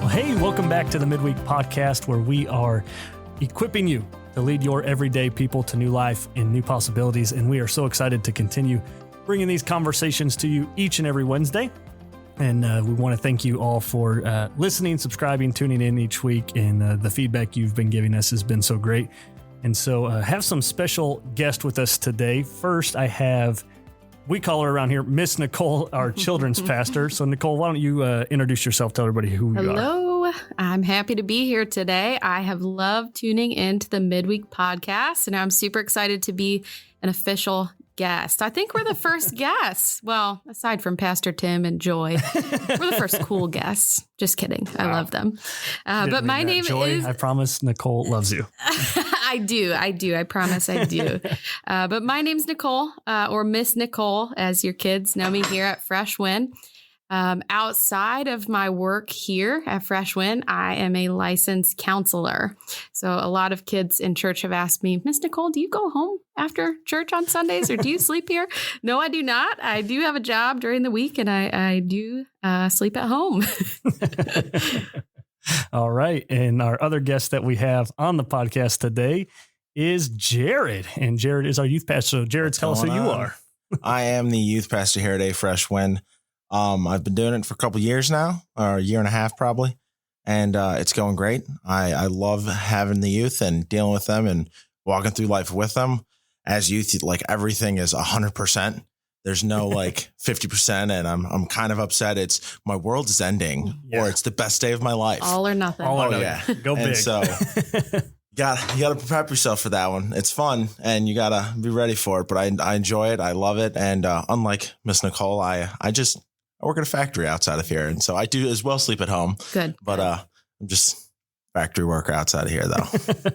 Well, hey, welcome back to the Midweek Podcast, where we are equipping you to lead your everyday people to new life and new possibilities. And we are so excited to continue bringing these conversations to you each and every Wednesday. And we want to thank you all for listening, subscribing, tuning in each week. And the feedback you've been giving us has been so great. And so have some special guest with us today. First, I have, we call her around here, Miss Nicole, our children's pastor. So Nicole, why don't you introduce yourself, tell everybody who you are. Hello, I'm happy to be here today. I have loved tuning into the Midweek Podcast, and I'm super excited to be an official guest. I think we're the first guests. Well, aside from Pastor Tim and Joy, we're the first cool guests. Just kidding. I love them. But my name Joy, is... I promise Nicole loves you. I do. I promise I do. But my name's Nicole, or Miss Nicole, as your kids know me here at Fresh Wind. Outside of my work here at Fresh Wind, I am a licensed counselor. So a lot of kids in church have asked me, Miss Nicole, do you go home after church on Sundays or do you sleep here? No, I do not. I do have a job during the week and I do sleep at home. All right. And our other guest that we have on the podcast today is Jared. And Jared is our youth pastor. So Jared, tell us who you are. I am the youth pastor here at Fresh Wind. I've been doing it for a couple years now, or a year and a half probably, and it's going great. I love having the youth and dealing with them and walking through life with them. As youth, like everything is 100%. There's no like 50%, and I'm kind of upset. It's my world is ending, or it's the best day of my life. All or nothing. All or nothing. Yeah, go big. And so you gotta prep yourself for that one. It's fun, and you gotta be ready for it. But I enjoy it. I love it. And unlike Miss Nicole, I work at a factory outside of here. And so I do as well sleep at home. Good. But I'm just factory worker outside of here, though.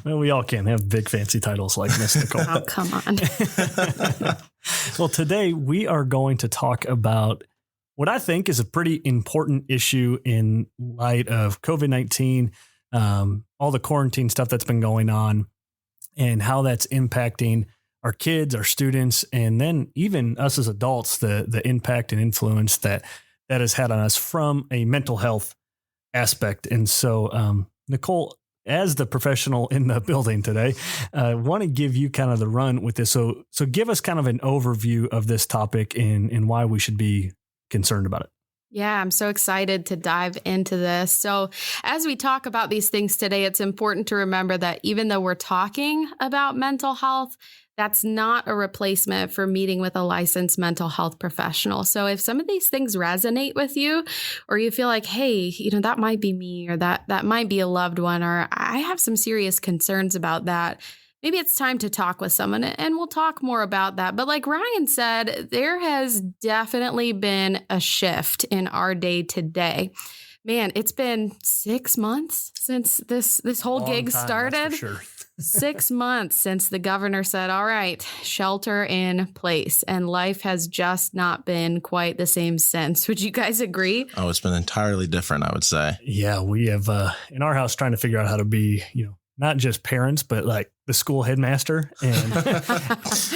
Well, we all can't have big fancy titles like Miss Nicole. Oh, come on. Well, today we are going to talk about what I think is a pretty important issue in light of COVID-19, all the quarantine stuff that's been going on, and how that's impacting our kids, our students, and then even us as adults, the impact and influence that has had on us from a mental health aspect. And so, Nicole, as the professional in the building today, I want to give you kind of the run with this. So give us kind of an overview of this topic and why we should be concerned about it. Yeah, I'm so excited to dive into this. So as we talk about these things today, it's important to remember that even though we're talking about mental health, that's not a replacement for meeting with a licensed mental health professional. So if some of these things resonate with you, or you feel like, hey, that might be me, or that might be a loved one, or I have some serious concerns about that, maybe it's time to talk with someone, and we'll talk more about that. But like Ryan said, there has definitely been a shift in our day to day. Man, it's been 6 months since this whole gig started. That's for sure. 6 months since the governor said, all right, shelter in place, and life has just not been quite the same since. Would you guys agree? Oh, it's been entirely different, I would say. Yeah, we have in our house trying to figure out how to be, not just parents, but like the school headmaster and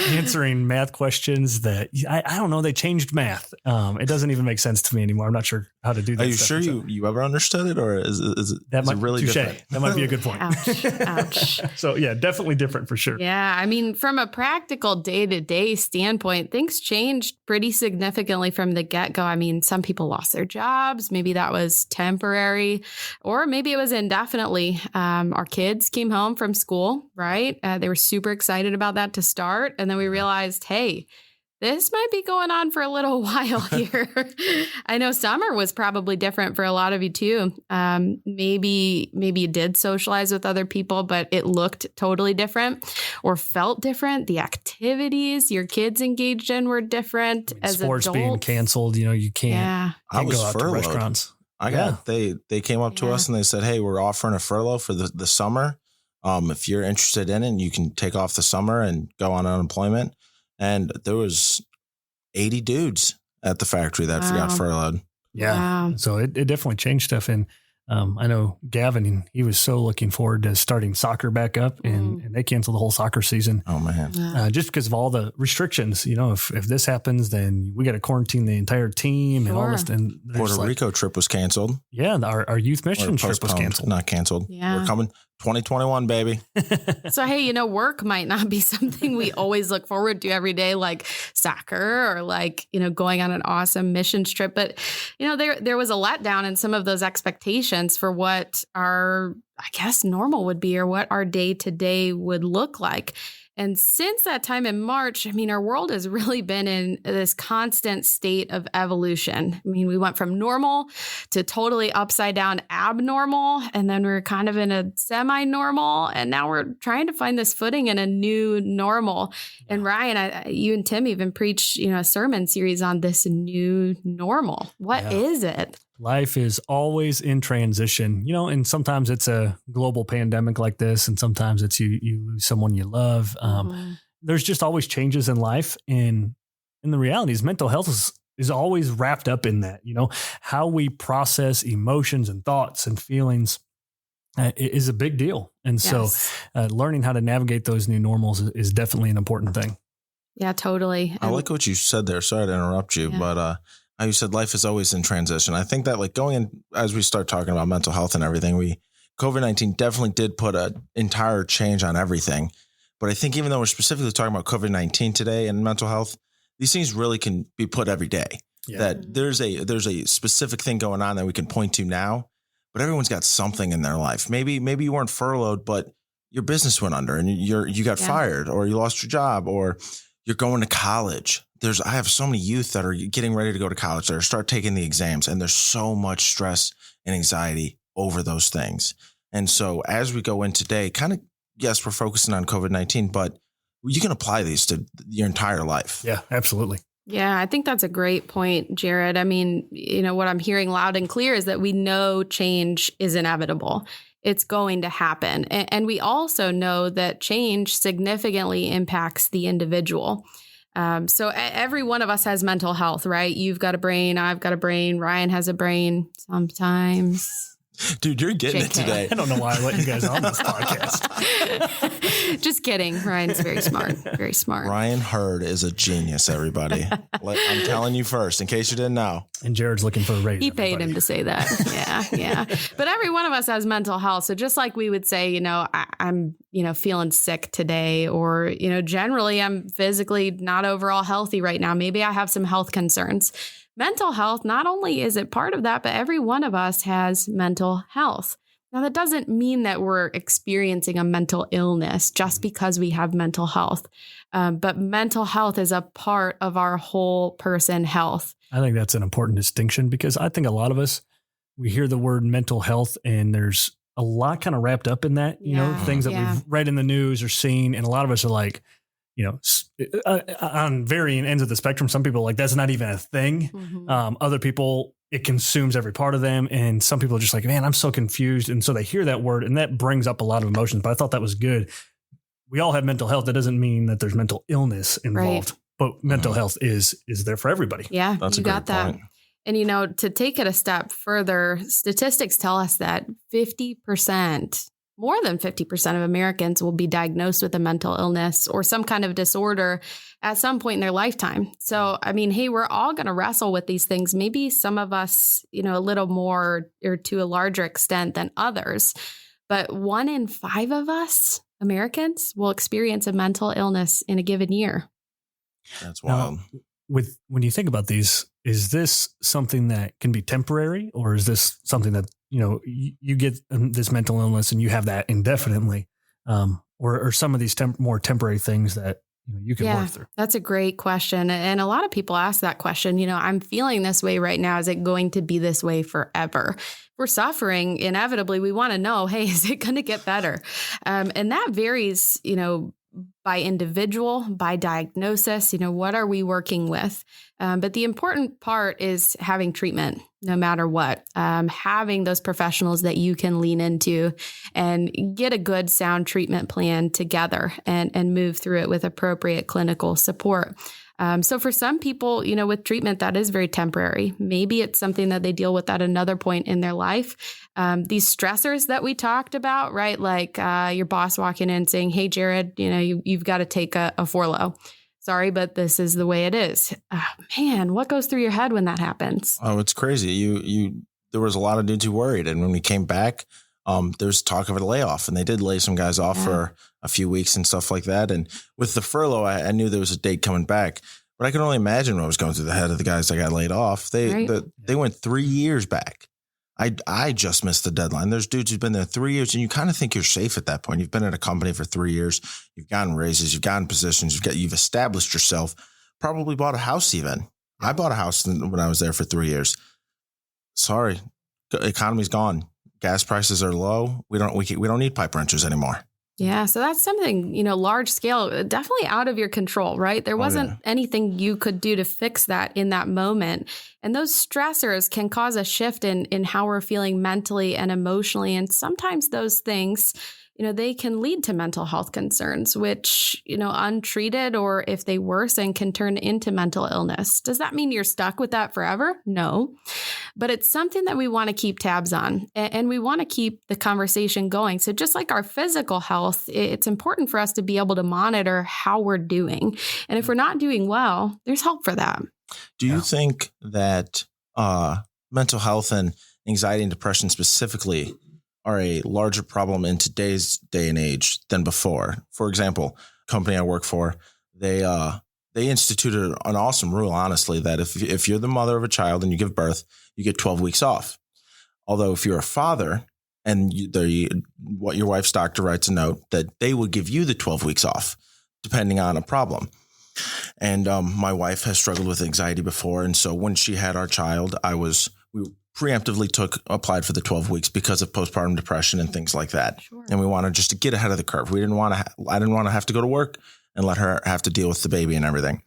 answering math questions that I don't know. They changed math. It doesn't even make sense to me anymore. I'm not sure how to do that. Are you sure you ever understood it, or is it really different? That might be a good point. Ouch. So yeah, definitely different for sure. Yeah. I mean, from a practical day-to-day standpoint, things changed pretty significantly from the get-go. I mean, some people lost their jobs. Maybe that was temporary, or maybe it was indefinitely. Our kids came home from school, right? They were super excited about that to start. And then we realized, hey, this might be going on for a little while here. I know summer was probably different for a lot of you too. Maybe you did socialize with other people, but it looked totally different or felt different. The activities your kids engaged in were different. As sports adults being canceled, you can't I was go out furloughed. to restaurants. They came up to us and they said, hey, we're offering a furlough for the summer. If you're interested in it, you can take off the summer and go on unemployment. And there was 80 dudes at the factory that got furloughed. Yeah. Wow. So it definitely changed stuff. And I know Gavin, he was so looking forward to starting soccer back up, and they canceled the whole soccer season. Oh man. Just because of all the restrictions. If this happens, then we got to quarantine the entire team and all this. And Puerto Rico trip was canceled. Yeah. Our youth mission trip was canceled. Not canceled. Yeah. We're coming 2021, baby. So, hey, work might not be something we always look forward to every day, like soccer or like, going on an awesome missions trip. But, there was a letdown in some of those expectations for what our, I guess, normal would be or what our day to day would look like. And since that time in March, our world has really been in this constant state of evolution. We went from normal to totally upside down abnormal, and then we're kind of in a semi-normal, and now we're trying to find this footing in a new normal. Yeah. And Ryan, you and Tim even preached, a sermon series on this new normal. What is it? Life is always in transition, and sometimes it's a global pandemic like this, and sometimes it's you lose someone you love. There's just always changes in life, and the reality is mental health is always wrapped up in that. How we process emotions and thoughts and feelings is a big deal, and so learning how to navigate those new normals is definitely an important thing. Yeah, totally. I like what you said there. Sorry to interrupt you, but how you said life is always in transition. I think that going in, as we start talking about mental health and everything, COVID-19 definitely did put an entire change on everything. But I think even though we're specifically talking about COVID-19 today and mental health, these things really can be put every day. Yeah. That there's a specific thing going on that we can point to now, but everyone's got something in their life. Maybe you weren't furloughed, but your business went under and you got fired, or you lost your job, or you're going to college. I have so many youth that are getting ready to go to college, that are start taking the exams, and there's so much stress and anxiety over those things. And so as we go in today, yes, we're focusing on COVID-19, but you can apply these to your entire life. Yeah, absolutely. Yeah, I think that's a great point, Jared. What I'm hearing loud and clear is that we know change is inevitable. It's going to happen. And we also know that change significantly impacts the individual. So every one of us has mental health, right? You've got a brain. I've got a brain. Ryan has a brain sometimes. Dude, you're getting it today. I don't know why I let you guys on this podcast. Just kidding. Ryan's very smart. Very smart. Ryan Hurd is a genius, everybody. I'm telling you first, in case you didn't know. And Jared's looking for a raise. He paid him to say that. Yeah. But every one of us has mental health. So just like we would say, I'm, feeling sick today, or, generally I'm physically not overall healthy right now. Maybe I have some health concerns. Mental health, not only is it part of that, but every one of us has mental health. Now, that doesn't mean that we're experiencing a mental illness just because we have mental health. But mental health is a part of our whole person health. I think that's an important distinction, because I think a lot of us, we hear the word mental health and there's a lot kind of wrapped up in that, things that we've read in the news or seen. And a lot of us are like, on varying ends of the spectrum. Some people are like, that's not even a thing. Mm-hmm. Other people, it consumes every part of them. And some people are just like, man, I'm so confused. And so they hear that word and that brings up a lot of emotions. But I thought that was good. We all have mental health. That doesn't mean that there's mental illness involved, but mental health is there for everybody. Yeah, that's you got that. Point. And, to take it a step further, statistics tell us that 50%, more than 50% of Americans will be diagnosed with a mental illness or some kind of disorder at some point in their lifetime. So, hey, we're all going to wrestle with these things. Maybe some of us, a little more or to a larger extent than others. But 1 in 5 of us Americans will experience a mental illness in a given year. That's wild. Now, when you think about these, is this something that can be temporary, or is this something that, you get this mental illness and you have that indefinitely, or some of these more temporary things that you can work through? That's a great question. And a lot of people ask that question. I'm feeling this way right now. Is it going to be this way forever? If we're suffering, inevitably, we want to know, hey, is it going to get better? And that varies, by individual, by diagnosis, what are we working with? But the important part is having treatment, no matter what, having those professionals that you can lean into and get a good, sound treatment plan together and move through it with appropriate clinical support. So for some people, with treatment, that is very temporary. Maybe it's something that they deal with at another point in their life. These stressors that we talked about, right? Like your boss walking in saying, "Hey, Jared, you've got to take a furlough. Sorry, but this is the way it is." Man, what goes through your head when that happens? Oh, it's crazy. There was a lot of dudes who worried. And when we came back, there's talk of a layoff, and they did lay some guys off for a few weeks and stuff like that. And with the furlough, I knew there was a date coming back, but I can only imagine what was going through the head of the guys that got laid off. They went 3 years back. I just missed the deadline. There's dudes who've been there 3 years, and you kind of think you're safe at that point. You've been at a company for 3 years. You've gotten raises. You've gotten positions. You've established yourself. Probably bought a house even. I bought a house when I was there for 3 years. Sorry, economy's gone. Gas prices are low. We don't need pipe wrenches anymore. Yeah. So that's something, large scale, definitely out of your control, right? There wasn't anything you could do to fix that in that moment. And those stressors can cause a shift in how we're feeling mentally and emotionally. And sometimes those things, they can lead to mental health concerns, which, untreated, or if they worsen, can turn into mental illness. Does that mean you're stuck with that forever? No, but it's something that we want to keep tabs on, and we want to keep the conversation going. So just like our physical health, it's important for us to be able to monitor how we're doing. And if we're not doing well, there's help for that. Do you think that mental health and anxiety and depression specifically are a larger problem in today's day and age than before? For example, company I work for, they instituted an awesome rule, honestly, that if you're the mother of a child and you give birth, you get 12 weeks off. Although if you're a father and what your wife's doctor writes a note that they will give you the 12 weeks off, depending on a problem. And my wife has struggled with anxiety before. And so when she had our child, we preemptively applied for the 12 weeks because of postpartum depression and things like that. Sure. And we wanted just to get ahead of the curve. I didn't want to have to go to work and let her have to deal with the baby and everything.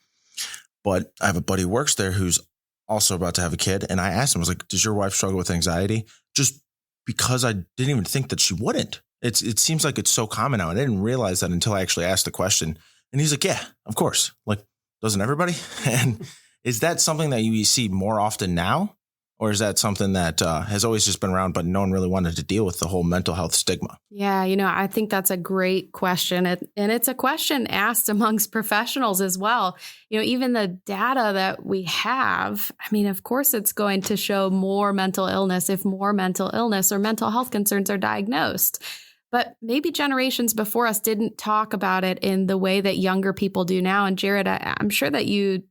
But I have a buddy who works there who's also about to have a kid. And I asked him, I was like, does your wife struggle with anxiety? Just because I didn't even think that she wouldn't. It seems like it's so common now. I didn't realize that until I actually asked the question. And he's like, yeah, of course. Like, doesn't everybody? And is that something that you see more often now? Or is that something that has always just been around, but no one really wanted to deal with the whole mental health stigma? Yeah, I think that's a great question. And it's a question asked amongst professionals as well. Even the data that we have, of course, it's going to show more mental illness if more mental illness or mental health concerns are diagnosed. But maybe generations before us didn't talk about it in the way that younger people do now. And Jared, I'm sure that you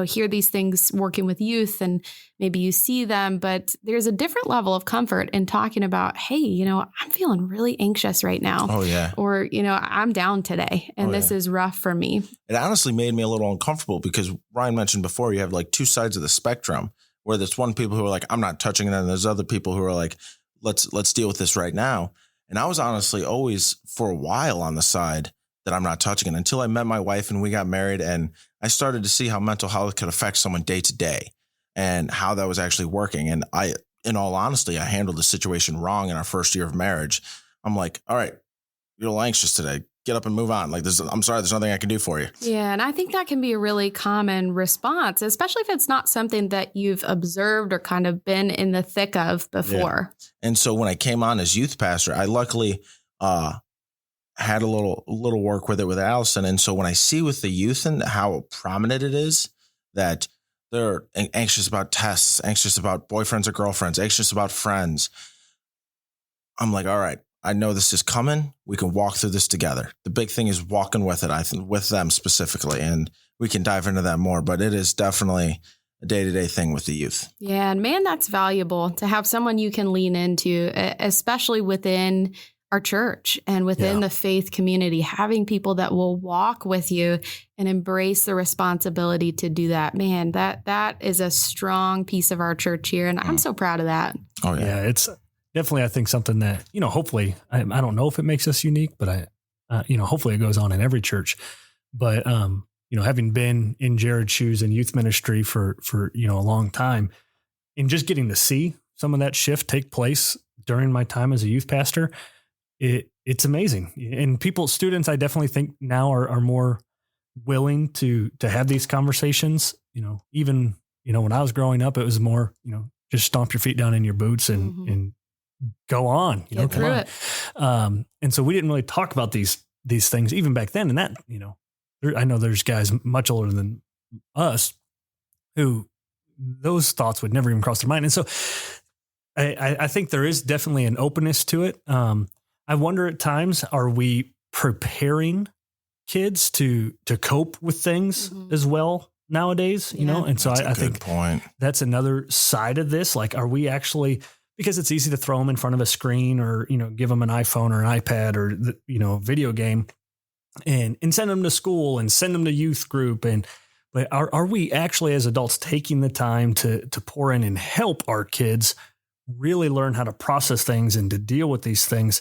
hear these things working with youth, and maybe you see them, but there's a different level of comfort in talking about, hey, I'm feeling really anxious right now. Oh, yeah. Or, I'm down today and this is rough for me. It honestly made me a little uncomfortable because Ryan mentioned before, you have like two sides of the spectrum where there's one people who are like, I'm not touching it. And there's other people who are like, let's deal with this right now. And I was honestly always for a while on the side that I'm not touching it until I met my wife and we got married, and I started to see how mental health could affect someone day to day and how that was actually working. And in all honesty, I handled the situation wrong in our first year of marriage. I'm like, all right, you're a little anxious today. Get up and move on. Like, I'm sorry, there's nothing I can do for you. Yeah. And I think that can be a really common response, especially if it's not something that you've observed or kind of been in the thick of before. Yeah. And so when I came on as youth pastor, I luckily, had a little work with it with Allison. And so when I see with the youth and how prominent it is that they're anxious about tests, anxious about boyfriends or girlfriends, anxious about friends, I'm like, all right, I know this is coming. We can walk through this together. The big thing is walking with it, I think, with them specifically. And we can dive into that more, but it is definitely a day-to-day thing with the youth. Yeah. And man, that's valuable to have someone you can lean into, especially within our church and within the faith community, having people that will walk with you and embrace the responsibility to do that. Man, that is a strong piece of our church here. And I'm so proud of that. Oh, yeah. It's definitely, I think, something that, hopefully, I don't know if it makes us unique, but hopefully it goes on in every church. But, having been in Jared's shoes in youth ministry for a long time, and just getting to see some of that shift take place during my time as a youth pastor, it's amazing. And students, I definitely think now are more willing to have these conversations. Even when I was growing up, it was more just stomp your feet down in your boots and go on. Get through it. And so we didn't really talk about these things even back then. And that I know there's guys much older than us who those thoughts would never even cross their mind. And so I think there is definitely an openness to it. I wonder at times, are we preparing kids to cope with things as well nowadays, And so I think that's another side of this. Like, are we actually, because it's easy to throw them in front of a screen or, give them an iPhone or an iPad or, video game and send them to school and send them to youth group. But are we actually as adults taking the time to pour in and help our kids really learn how to process things and to deal with these things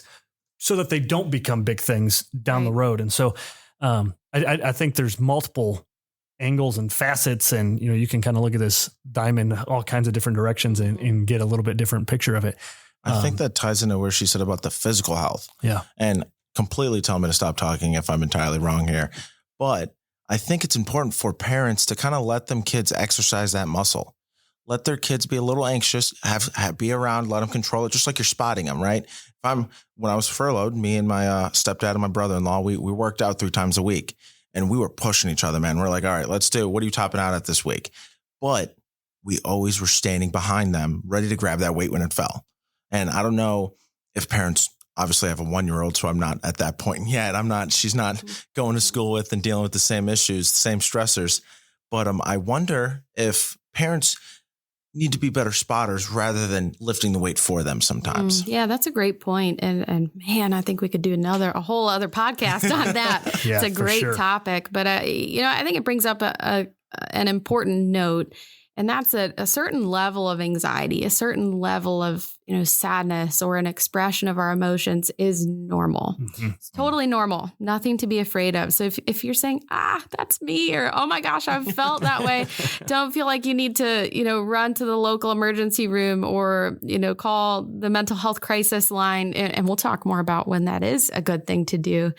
so that they don't become big things down the road? And so I think there's multiple angles and facets, and you can kind of look at this diamond all kinds of different directions and get a little bit different picture of it. I think that ties into where she said about the physical health. Yeah. And completely tell me to stop talking if I'm entirely wrong here. But I think it's important for parents to kind of let them kids exercise that muscle. Let their kids be a little anxious, be around, let them control it, just like you're spotting them, right? When I was furloughed, me and my stepdad and my brother-in-law, we worked out 3 times a week. And we were pushing each other, man. We're like, all right, let's do it. What are you topping out at this week? But we always were standing behind them, ready to grab that weight when it fell. And I don't know if parents, obviously I have a 1-year-old, so I'm not at that point yet. She's not going to school with and dealing with the same issues, the same stressors. But I wonder if parents need to be better spotters rather than lifting the weight for them sometimes. Yeah, that's a great point. And man, I think we could do a whole other podcast on that. It's a great topic. But, I think it brings up an important note. And that's a certain level of anxiety, a certain level of, sadness or an expression of our emotions is normal. It's totally normal. Nothing to be afraid of. So if you're saying, that's me, or, oh my gosh, I've felt that way, don't feel like you need to, run to the local emergency room or, call the mental health crisis line. And we'll talk more about when that is a good thing to do.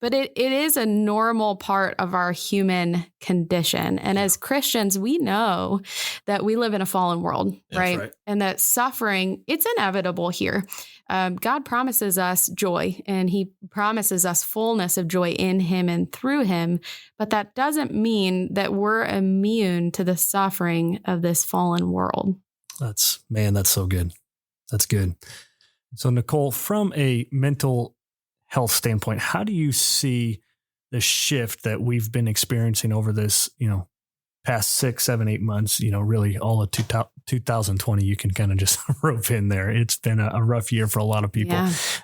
But it is a normal part of our human condition. And as Christians, we know that we live in a fallen world, right? And that suffering, it's inevitable here. God promises us joy, and he promises us fullness of joy in him and through him. But that doesn't mean that we're immune to the suffering of this fallen world. That's so good. That's good. So Nicole, from a mental health standpoint, how do you see the shift that we've been experiencing over this, past 6, 7, 8 months, really all of 2020, you can kind of just rope in there. It's been a rough year for a lot of people.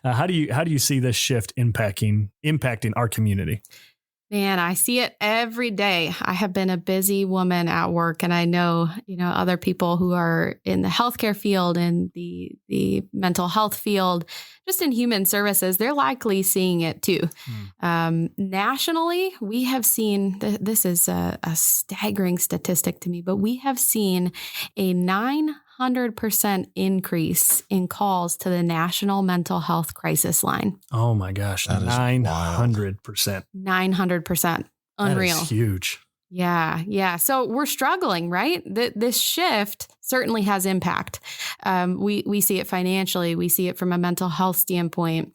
Yeah. How do you see this shift impacting our community? Man, I see it every day. I have been a busy woman at work, and I know, other people who are in the healthcare field and the mental health field, just in human services, they're likely seeing it too. Nationally, we have seen, this is a staggering statistic to me, but we have seen a 900% increase in calls to the National Mental Health Crisis Line. Oh my gosh, 900%. 900%. Unreal. That is huge. Yeah. So we're struggling, right? This shift certainly has impact. We see it financially. We see it from a mental health standpoint.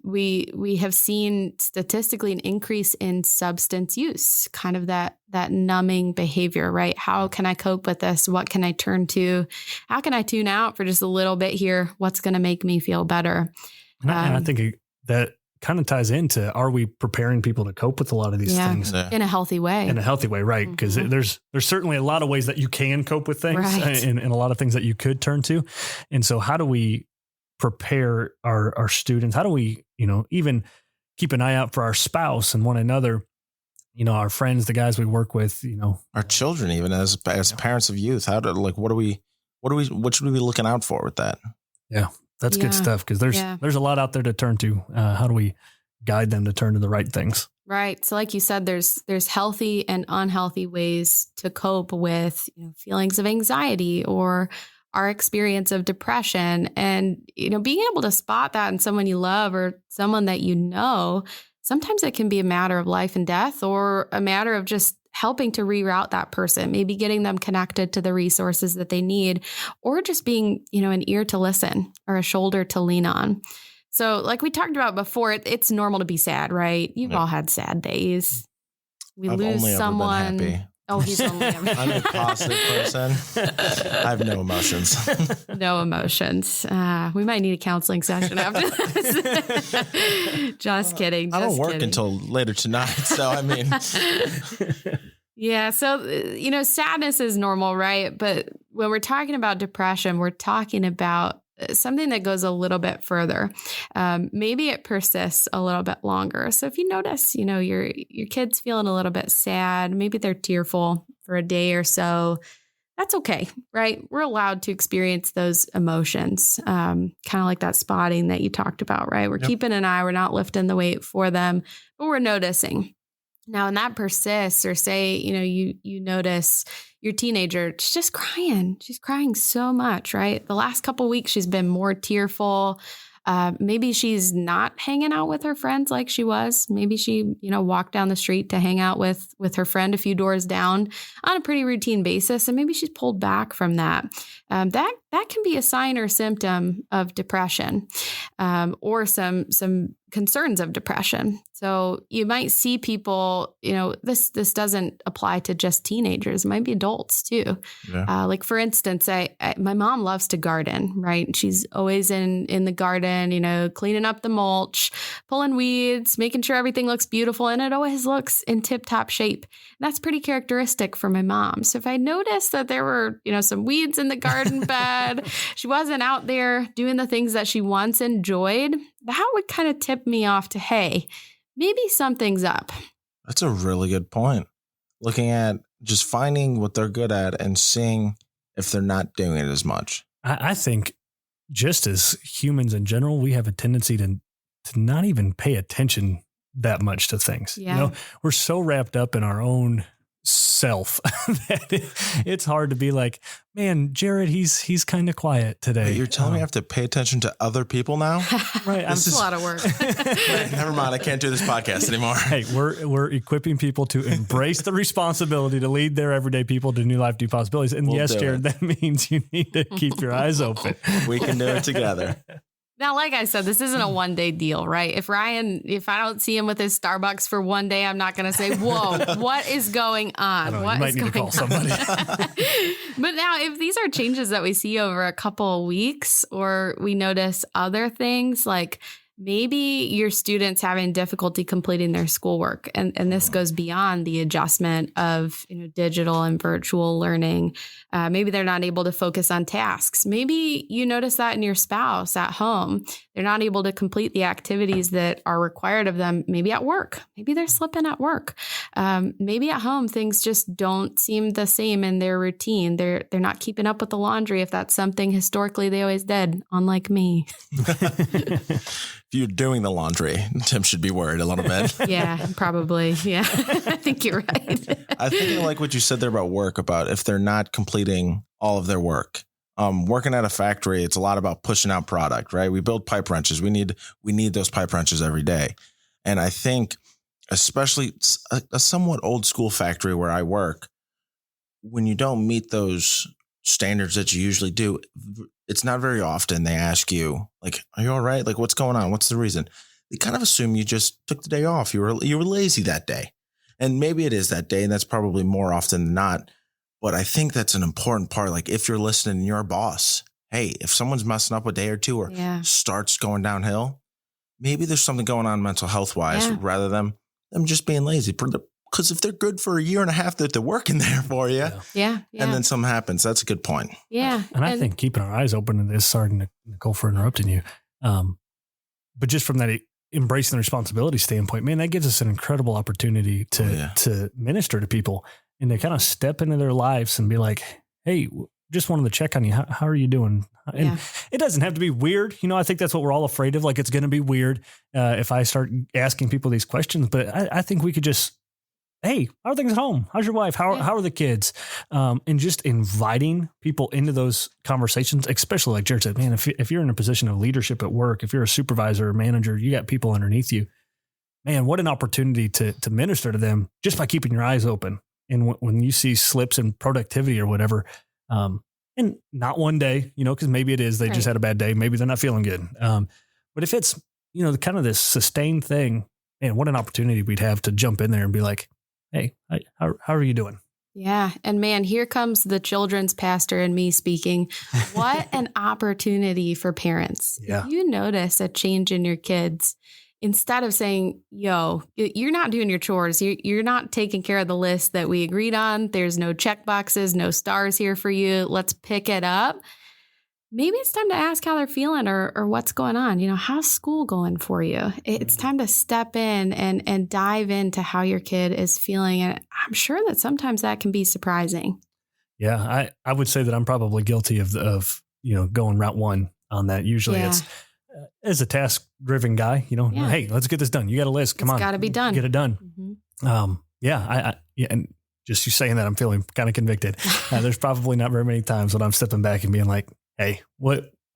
We have seen statistically an increase in substance use, kind of that numbing behavior, right? How can I cope with this? What can I turn to? How can I tune out for just a little bit here? What's going to make me feel better? And I think that kind of ties into, are we preparing people to cope with a lot of these things in a healthy way? In a healthy way, right? Because there's certainly a lot of ways that you can cope with things, and a lot of things that you could turn to. And so how do we prepare our students? How do we, even keep an eye out for our spouse and one another, our friends, the guys we work with, our children, even as parents of youth? What should we be looking out for with that? Yeah. That's good stuff, because there's a lot out there to turn to. How do we guide them to turn to the right things? Right. So like you said, there's healthy and unhealthy ways to cope with feelings of anxiety or our experience of depression. And, being able to spot that in someone you love or someone that sometimes it can be a matter of life and death, or a matter of just helping to reroute that person, maybe getting them connected to the resources that they need, or just being, an ear to listen or a shoulder to lean on. So like we talked about before, it's normal to be sad, right? You've all had sad days. I've lose someone. Ever been happy. Oh, he's only ever. I'm a positive person. I have no emotions. No emotions. We might need a counseling session after this. Just kidding. I don't work until later tonight. So, I mean. Yeah. So, sadness is normal, right? But when we're talking about depression, we're talking about something that goes a little bit further. Maybe it persists a little bit longer. So if you notice, your kid's feeling a little bit sad, maybe they're tearful for a day or so, that's okay, right? We're allowed to experience those emotions, kind of like that spotting that you talked about, right? We're keeping an eye, we're not lifting the weight for them, but we're noticing. Now, when that persists, or say, you notice your teenager, she's just crying. She's crying so much, right? The last couple of weeks, she's been more tearful. Maybe she's not hanging out with her friends like she was. Maybe she, walked down the street to hang out with her friend a few doors down on a pretty routine basis. And maybe she's pulled back from that. That can be a sign or symptom of depression, or some concerns of depression. So you might see people, this doesn't apply to just teenagers. It might be adults too. Yeah. Like for instance, my mom loves to garden, right? She's always in the garden, cleaning up the mulch, pulling weeds, making sure everything looks beautiful. And it always looks in tip-top shape. And that's pretty characteristic for my mom. So if I noticed that there were, some weeds in the garden bed, she wasn't out there doing the things that she once enjoyed, that would kind of tip me off to, hey, maybe something's up. That's a really good point. Looking at just finding what they're good at and seeing if they're not doing it as much. I think just as humans in general, we have a tendency to not even pay attention that much to things. Yeah. We're so wrapped up in our own self that it's hard to be like, man, Jared, he's kind of quiet today. Wait, you're telling me I have to pay attention to other people now? Right. This is a lot of work. Never mind. I can't do this podcast anymore. Hey, we're equipping people to embrace the responsibility to lead their everyday people to new life, new possibilities. And yes, Jared, that means you need to keep your eyes open. We can do it together. Now, like I said, this isn't a one-day deal, right? If I don't see him with his Starbucks for one day, I'm not going to say, whoa, what is going on? What is going on? You might need to call somebody. But now, if these are changes that we see over a couple of weeks, or we notice other things like maybe your student's having difficulty completing their schoolwork, and this goes beyond the adjustment of digital and virtual learning. Maybe they're not able to focus on tasks. Maybe you notice that in your spouse at home. They're not able to complete the activities that are required of them, maybe at work. Maybe they're slipping at work. Maybe at home, things just don't seem the same in their routine. They're not keeping up with the laundry if that's something historically they always did, unlike me. If you're doing the laundry, Tim should be worried a little bit. Yeah, probably. Yeah, I think you're right. I think I like what you said there about work, about if they're not completing all of their work. Working at a factory, it's a lot about pushing out product, right? We build pipe wrenches. We need those pipe wrenches every day. And I think, especially a somewhat old school factory where I work, when you don't meet those standards that you usually do, it's not very often they ask you, like, are you all right? Like, what's going on? What's the reason? They kind of assume you just took the day off. You were lazy that day. And maybe it is that day, and that's probably more often than not. But I think that's an important part. Like, if you're listening and you're a boss, hey, if someone's messing up a day or two, or starts going downhill, maybe there's something going on mental health wise, rather than them just being lazy. Because if they're good for a year and a half that they're working there for you, and then something happens, that's a good point. Yeah. And I think keeping our eyes open to this, sorry, Nicole, for interrupting you. But just from that embracing the responsibility standpoint, man, that gives us an incredible opportunity to minister to people and to kind of step into their lives and be like, hey, just wanted to check on you. How are you doing? And it doesn't have to be weird. I think that's what we're all afraid of. Like, it's going to be weird if I start asking people these questions, but I think we could just, hey, how are things at home? How's your wife? How are the kids? And just inviting people into those conversations, especially like Jared said, man, if you're in a position of leadership at work, if you're a supervisor or manager, you got people underneath you, man, what an opportunity to minister to them just by keeping your eyes open. And when you see slips in productivity or whatever, and not one day, because maybe it is, they just had a bad day. Maybe they're not feeling good. But if it's, kind of this sustained thing, man, what an opportunity we'd have to jump in there and be like, hey, how are you doing? Yeah. And man, here comes the children's pastor and me speaking. What an opportunity for parents. Yeah. If you notice a change in your kids, instead of saying, yo, you're not doing your chores, you're not taking care of the list that we agreed on. There's no check boxes, no stars here for you. Let's pick it up. Maybe it's time to ask how they're feeling or what's going on. How's school going for you? It's time to step in and dive into how your kid is feeling. And I'm sure that sometimes that can be surprising. Yeah, I would say that I'm probably guilty of going route one on that. Usually it's as a task-driven guy, hey, let's get this done. You got a list. Come on. It's got to be done. Get it done. Mm-hmm. And just you saying that, I'm feeling kind of convicted. There's probably not very many times when I'm stepping back and being like, hey,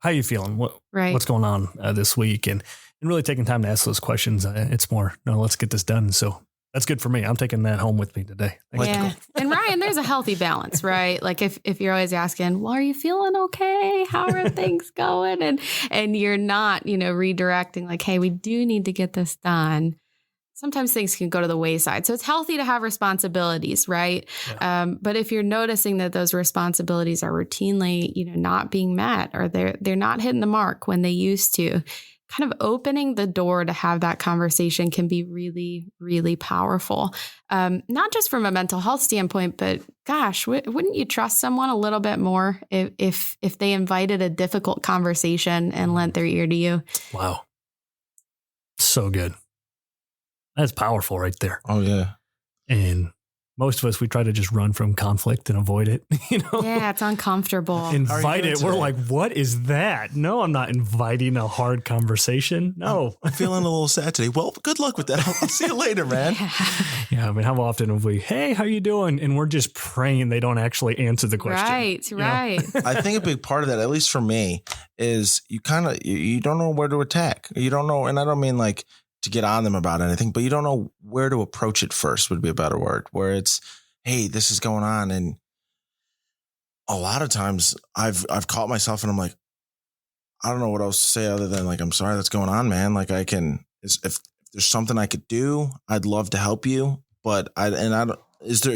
how you feeling? What's going on this week? And really taking time to ask those questions. It's more, no, let's get this done. So that's good for me. I'm taking that home with me today. Yeah. And Ryan, there's a healthy balance, right? Like if you're always asking, well, are you feeling okay? How are things going? And you're not, redirecting like, hey, we do need to get this done. Sometimes things can go to the wayside. So it's healthy to have responsibilities, right? Yeah. But if you're noticing that those responsibilities are routinely, not being met or they're not hitting the mark when they used to, kind of opening the door to have that conversation can be really, really powerful. Not just from a mental health standpoint, but gosh, wouldn't you trust someone a little bit more if they invited a difficult conversation and lent their ear to you? Wow. So good. That's powerful right there. Oh, yeah. And most of us, we try to just run from conflict and avoid it. Yeah, it's uncomfortable. Invite it. We're like, what is that? No, I'm not inviting a hard conversation. No. I'm feeling a little sad today. Well, good luck with that. I'll see you later, man. Yeah, I mean, how often have we, hey, how you doing? And we're just praying they don't actually answer the question. Right. I think a big part of that, at least for me, is you don't know where to attack. You don't know, and I don't mean like to get on them about anything, but you don't know where to approach it first would be a better word, where it's, hey, this is going on. And a lot of times I've caught myself and I'm like, I don't know what else to say other than like, I'm sorry that's going on, man. Like if there's something I could do, I'd love to help you, but do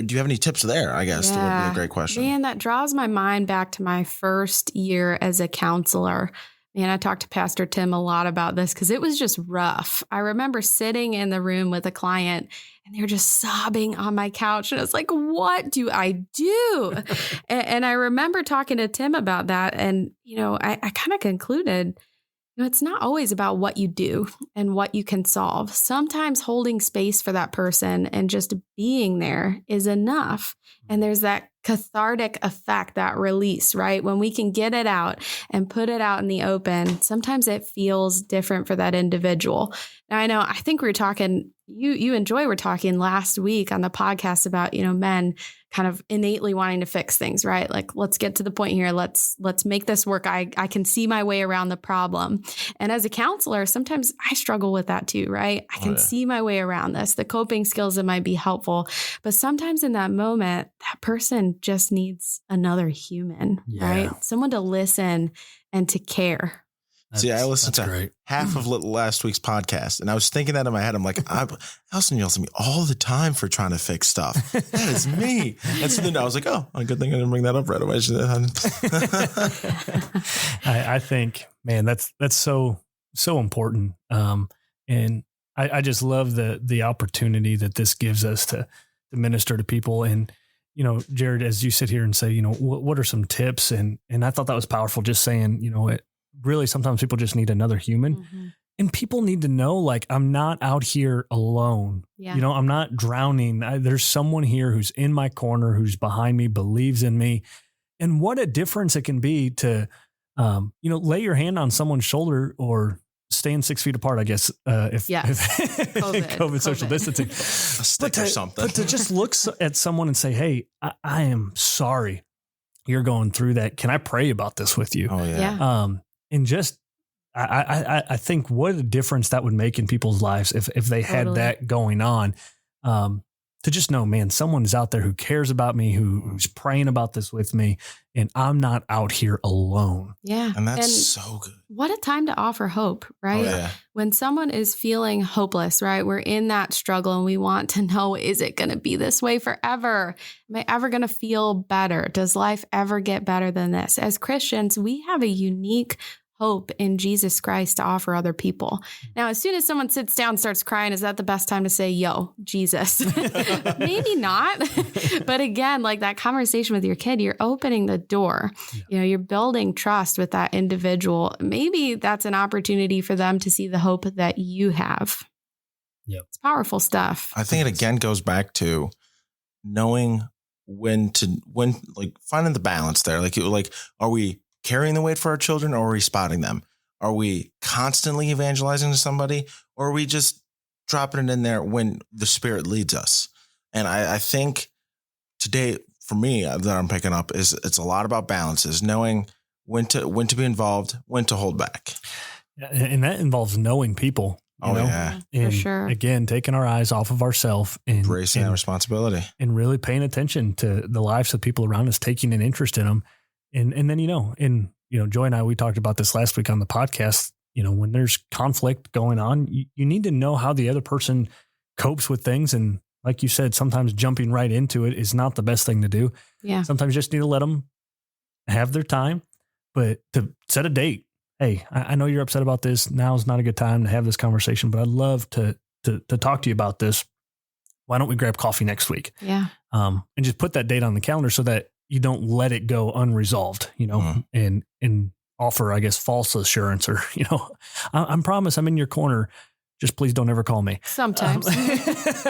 you have any tips there? I guess that would be a great question. Man, that draws my mind back to my first year as a counselor. And I talked to Pastor Tim a lot about this because it was just rough. I remember sitting in the room with a client and they were just sobbing on my couch. And I was like, what do I do? and I remember talking to Tim about that. And, I kind of concluded, it's not always about what you do and what you can solve. Sometimes holding space for that person and just being there is enough. And there's that cathartic effect, that release, right? When we can get it out and put it out in the open, sometimes it feels different for that individual. Now, I think we were talking, we're talking last week on the podcast about, men kind of innately wanting to fix things, right? Like, let's get to the point here. Let's make this work. I can see my way around the problem. And as a counselor, sometimes I struggle with that too, right? I can see my way around this, the coping skills that might be helpful. But sometimes in that moment, that person just needs another human, right? Someone to listen and to care. I listened to half of last week's podcast, and I was thinking that in my head. I'm like, Allison yells at me all the time for trying to fix stuff. That is me. And so then I was like, oh, a good thing I didn't bring that up right away. I think, man, that's so important. And I just love the opportunity that this gives us to minister to people. And, Jared, as you sit here and say, what are some tips? And I thought that was powerful, just saying, really, sometimes people just need another human. Mm-hmm. And people need to know, like, I'm not out here alone. Yeah. I'm not drowning. There's someone here who's in my corner, who's behind me, believes in me. And what a difference it can be to, lay your hand on someone's shoulder or staying 6 feet apart, I guess, if COVID social distancing. A stick or something. But to just look at someone and say, hey, I am sorry you're going through that. Can I pray about this with you? Oh, yeah. And just I think what a difference that would make in people's lives if they had that going on. To just know, man, someone is out there who cares about me, who's praying about this with me, and I'm not out here alone. Yeah. And that's so good. What a time to offer hope, right? Oh, yeah. When someone is feeling hopeless, right? We're in that struggle and we want to know, is it going to be this way forever? Am I ever going to feel better? Does life ever get better than this? As Christians, we have a unique hope in Jesus Christ to offer other people. Now, as soon as someone sits down and starts crying, is that the best time to say, yo, Jesus? Maybe not. But again, like that conversation with your kid, you're opening the door. Yeah. You're building trust with that individual. Maybe that's an opportunity for them to see the hope that you have. Yeah. It's powerful stuff. I think it again goes back to knowing when like finding the balance there. Like, are we carrying the weight for our children, or are we spotting them? Are we constantly evangelizing to somebody, or are we just dropping it in there when the Spirit leads us? And I think today, for me, that I'm picking up is it's a lot about balances, knowing when to be involved, when to hold back. And that involves knowing people. Yeah, and for sure. Again, taking our eyes off of ourselves and embracing that responsibility and really paying attention to the lives of people around us, taking an interest in them. And then, Joy and I, we talked about this last week on the podcast, when there's conflict going on, you need to know how the other person copes with things. And like you said, sometimes jumping right into it is not the best thing to do. Yeah. Sometimes you just need to let them have their time, but to set a date. Hey, I know you're upset about this. Now is not a good time to have this conversation, but I'd love to talk to you about this. Why don't we grab coffee next week? Yeah. And just put that date on the calendar so that you don't let it go unresolved, and offer, I guess, false assurance or, I promise I'm in your corner. Just please don't ever call me. Sometimes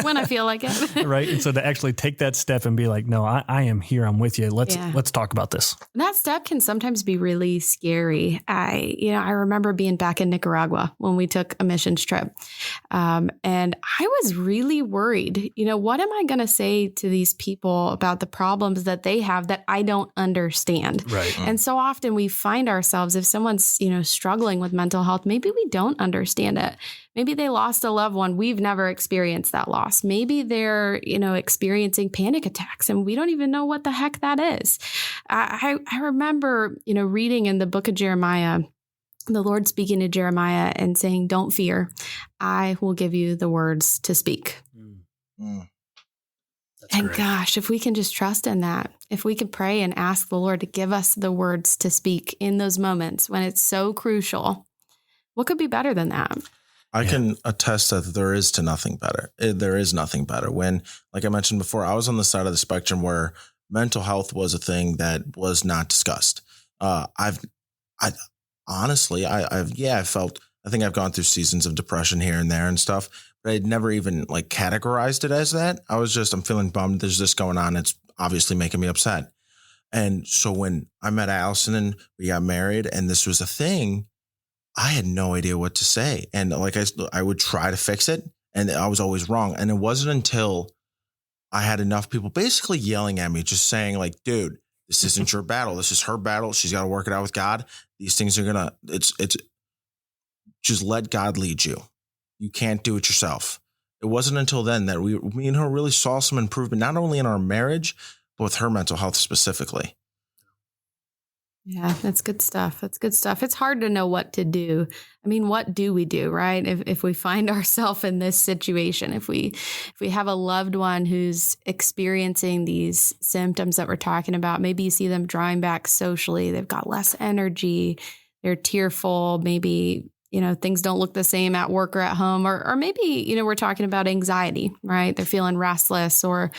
when I feel like it. Right. And so to actually take that step and be like, no, I am here. I'm with you. Let's talk about this. That step can sometimes be really scary. I remember being back in Nicaragua when we took a missions trip. And I was really worried, what am I going to say to these people about the problems that they have that I don't understand? Right. And so often we find ourselves, if someone's, struggling with mental health, maybe we don't understand it. Maybe they lost a loved one. We've never experienced that loss. Maybe they're, experiencing panic attacks and we don't even know what the heck that is. I remember, reading in the book of Jeremiah, the Lord speaking to Jeremiah and saying, don't fear, I will give you the words to speak. And great. Gosh, if we can just trust in that, if we can pray and ask the Lord to give us the words to speak in those moments when it's so crucial, what could be better than that? I can attest that there is nothing better. There is nothing better. When, like I mentioned before, I was on the side of the spectrum where mental health was a thing that was not discussed. I think I've gone through seasons of depression here and there and stuff, but I'd never even categorized it as that. I'm feeling bummed. There's this going on. It's obviously making me upset. And so when I met Allison and we got married and this was a thing, I had no idea what to say. And I would try to fix it and I was always wrong. And it wasn't until I had enough people basically yelling at me, just saying dude, this isn't your battle. This is her battle. She's got to work it out with God. These things are it's just let God lead you. You can't do it yourself. It wasn't until then that me and her really saw some improvement, not only in our marriage, but with her mental health specifically. Yeah, that's good stuff. That's good stuff. It's hard to know what to do. I mean, what do we do, right? If we find ourselves in this situation, if we have a loved one who's experiencing these symptoms that we're talking about, maybe you see them drawing back socially, they've got less energy, they're tearful, maybe, things don't look the same at work or at home, or maybe, we're talking about anxiety, right? They're feeling restless or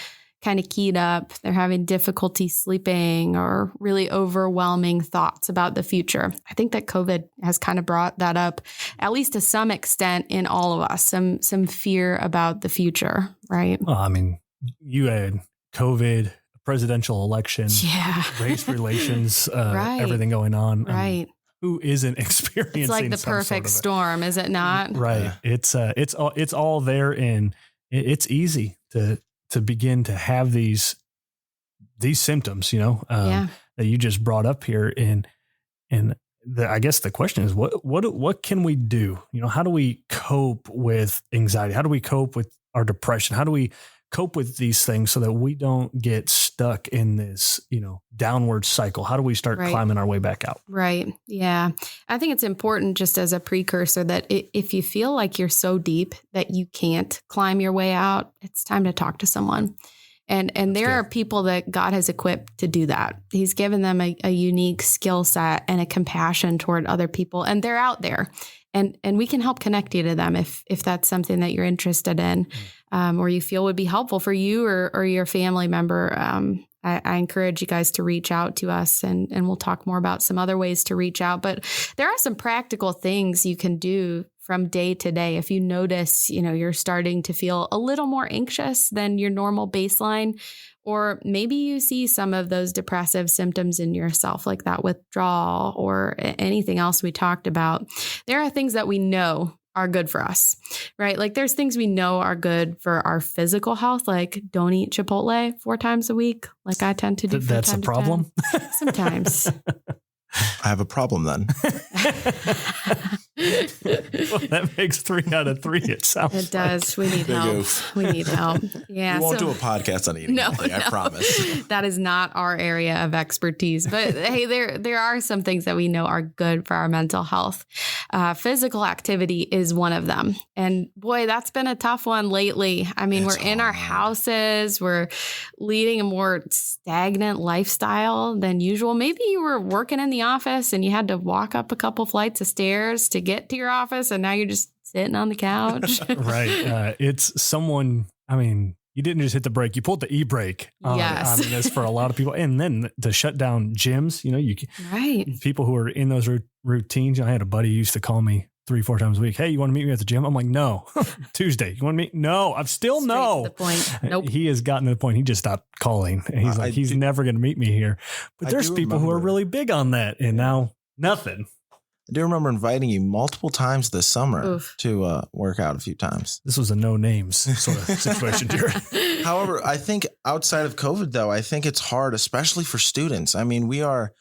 kind of keyed up. They're having difficulty sleeping or really overwhelming thoughts about the future. I think that COVID has kind of brought that up, at least to some extent in all of us, some fear about the future, right? Well, I mean, you had COVID, presidential election, race relations, right. Everything going on. Right. Who isn't experiencing it's like the perfect storm, is it not? Right. It's all there, and it's easy to begin to have these symptoms, that you just brought up here. And I guess the question is, what can we do? How do we cope with anxiety? How do we cope with our depression? How do we cope with these things so that we don't get stuck in this, downward cycle? How do we start climbing our way back out? Right. Yeah. I think it's important, just as a precursor, that if you feel like you're so deep that you can't climb your way out, it's time to talk to someone. And there are people that God has equipped to do that. He's given them a unique skill set and a compassion toward other people, and they're out there. And we can help connect you to them if that's something that you're interested in, or you feel would be helpful for you or your family member. I encourage you guys to reach out to us, and we'll talk more about some other ways to reach out. But there are some practical things you can do from day to day. If you notice, you're starting to feel a little more anxious than your normal baseline, or maybe you see some of those depressive symptoms in yourself, like that withdrawal or anything else we talked about, there are things that we know are good for us, right? Like there's things we know are good for our physical health, like don't eat Chipotle 4 times a week, like I tend to do. That's a problem? Sometimes. I have a problem then. Well, that makes 3 out of 3. It sounds. It does. We need help. Goof. We need help. Yeah. We won't do a podcast on eating. I promise. That is not our area of expertise. But hey, there are some things that we know are good for our mental health. Physical activity is one of them. And boy, that's been a tough one lately. I mean, we're in our houses. We're leading a more stagnant lifestyle than usual. Maybe you were working in the office and you had to walk up a couple flights of stairs to get to your office, and now you're just sitting on the couch. Right. It's someone, you didn't just hit the brake, you pulled the e-brake on this for a lot of people. And then to shut down gyms, people who are in those routines. I had a buddy who used to call me 3-4 times a week. Hey, you want to meet me at the gym? I'm like, no. Tuesday. You want to meet? No, I'm still Straight no. to the point. Nope. He has gotten to the point. He just stopped calling. And he's like, he's never going to meet me here. But there's people who are really big on that. And now nothing. I do remember inviting you multiple times this summer to work out a few times. This was a no names sort of situation, Jared. However, I think outside of COVID, though, I think it's hard, especially for students. I mean, we're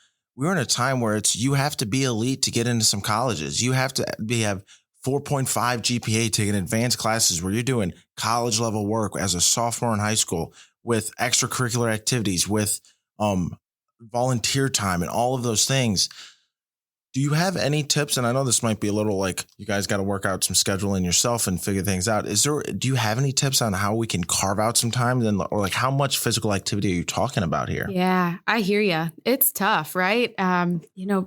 in a time where you have to be elite to get into some colleges. You have to have 4.5 GPA to get advanced classes where you're doing college level work as a sophomore in high school with extracurricular activities, with volunteer time and all of those things. Do you have any tips? And I know this might be a little like you guys got to work out some scheduling yourself and figure things out. Do you have any tips on how we can carve out some time or like how much physical activity are you talking about here? Yeah, I hear you. It's tough, right?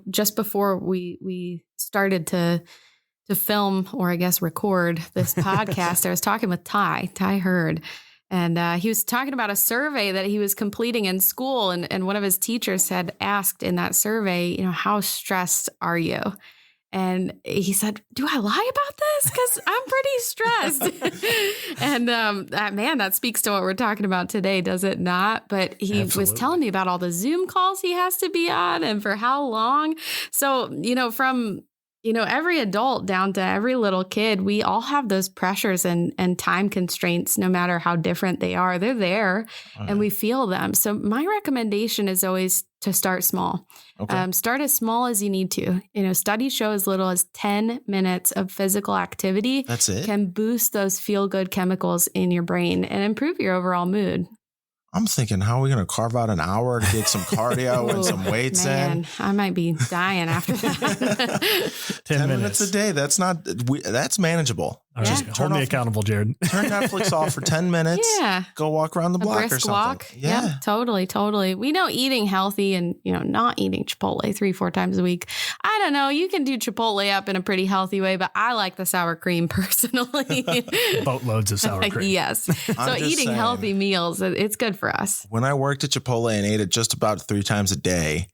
Just before we started to film, or I guess record this podcast, I was talking with Ty Hurd. And he was talking about a survey that he was completing in school. And one of his teachers had asked in that survey, how stressed are you? And he said, do I lie about this? Because I'm pretty stressed. And that speaks to what we're talking about today, does it not? But he was telling me about all the Zoom calls he has to be on and for how long. So, from every adult down to every little kid, we all have those pressures and time constraints, no matter how different they are. They're there and we feel them. So my recommendation is always to start small. Okay. Start as small as you need to. Studies show as little as 10 minutes of physical activity can boost those feel-good chemicals in your brain and improve your overall mood. I'm thinking, how are we going to carve out an hour to get some cardio and some weights in? I might be dying after that. 10 minutes a day. That's manageable. Just hold me accountable, Jared. Turn Netflix off for 10 minutes. Yeah. Go walk around the block or something. Walk. Yeah. Yep, totally. We know eating healthy and, not eating Chipotle 3-4 times a week. I don't know. You can do Chipotle up in a pretty healthy way, but I like the sour cream personally. Boatloads of sour cream. Yes. So eating healthy meals, it's good for us. When I worked at Chipotle and ate it just about 3 times a day,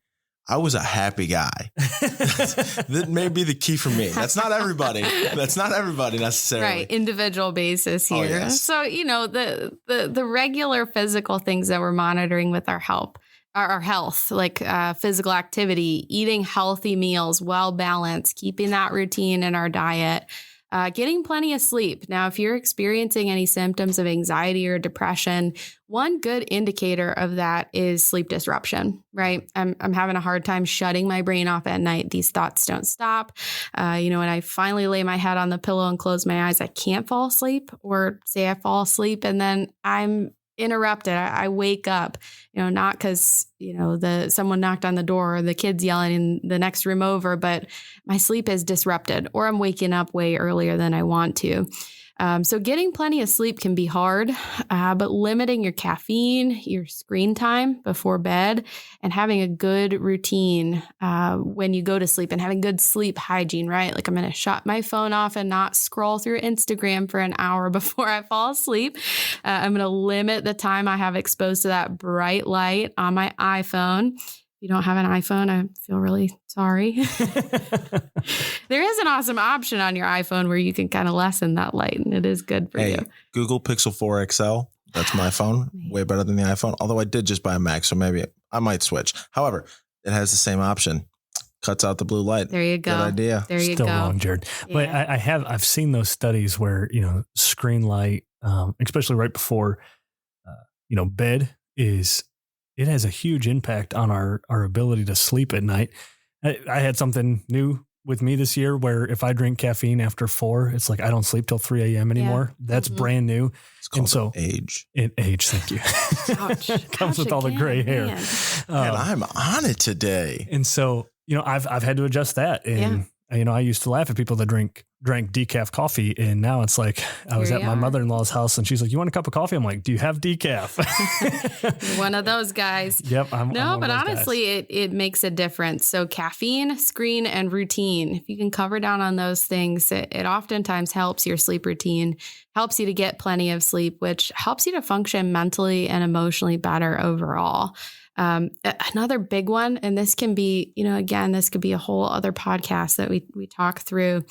I was a happy guy. That may be the key for me. That's not everybody. Necessarily. Right. Individual basis here. Oh, yes. So, the regular physical things that we're monitoring with our health, like physical activity, eating healthy meals, well balanced, keeping that routine in our diet. Getting plenty of sleep. Now, if you're experiencing any symptoms of anxiety or depression, one good indicator of that is sleep disruption, right? I'm having a hard time shutting my brain off at night. These thoughts don't stop. When I finally lay my head on the pillow and close my eyes, I can't fall asleep, or say I fall asleep and then I'm interrupted. I wake up, not because, someone knocked on the door or the kids yelling in the next room over, but my sleep is disrupted, or I'm waking up way earlier than I want to. So getting plenty of sleep can be hard, but limiting your caffeine, your screen time before bed, and having a good routine when you go to sleep, and having good sleep hygiene, right? Like, I'm going to shut my phone off and not scroll through Instagram for an hour before I fall asleep. I'm going to limit the time I have exposed to that bright light on my iPhone. If you don't have an iPhone, I feel really sorry. There is an awesome option on your iPhone where you can kind of lessen that light, and it is good for you. Google Pixel 4 XL. That's my phone. Way better than the iPhone. Although I did just buy a Mac, so maybe I might switch. However, it has the same option. Cuts out the blue light. There you go. Good idea. There you Still go. wrong, Jared. Yeah. But I've seen those studies where, screen light, especially right before, bed it has a huge impact on our ability to sleep at night. I had something new with me this year where if I drink caffeine after 4, it's like I don't sleep till 3 a.m. anymore. Yeah. That's brand new. It's called age. Age, thank you. Ouch. Comes with all the gray hair. And I'm on it today. And so, I've had to adjust that. And, I used to laugh at people that drank decaf coffee. And now it's like, I was at my mother-in-law's house and she's like, you want a cup of coffee? I'm like, do you have decaf? One of those guys. Yep. I'm but honestly, it makes a difference. So caffeine, screen, and routine, if you can cover down on those things, it oftentimes helps your sleep routine, helps you to get plenty of sleep, which helps you to function mentally and emotionally better overall. Another big one, and this can be, again, this could be a whole other podcast that we talk through,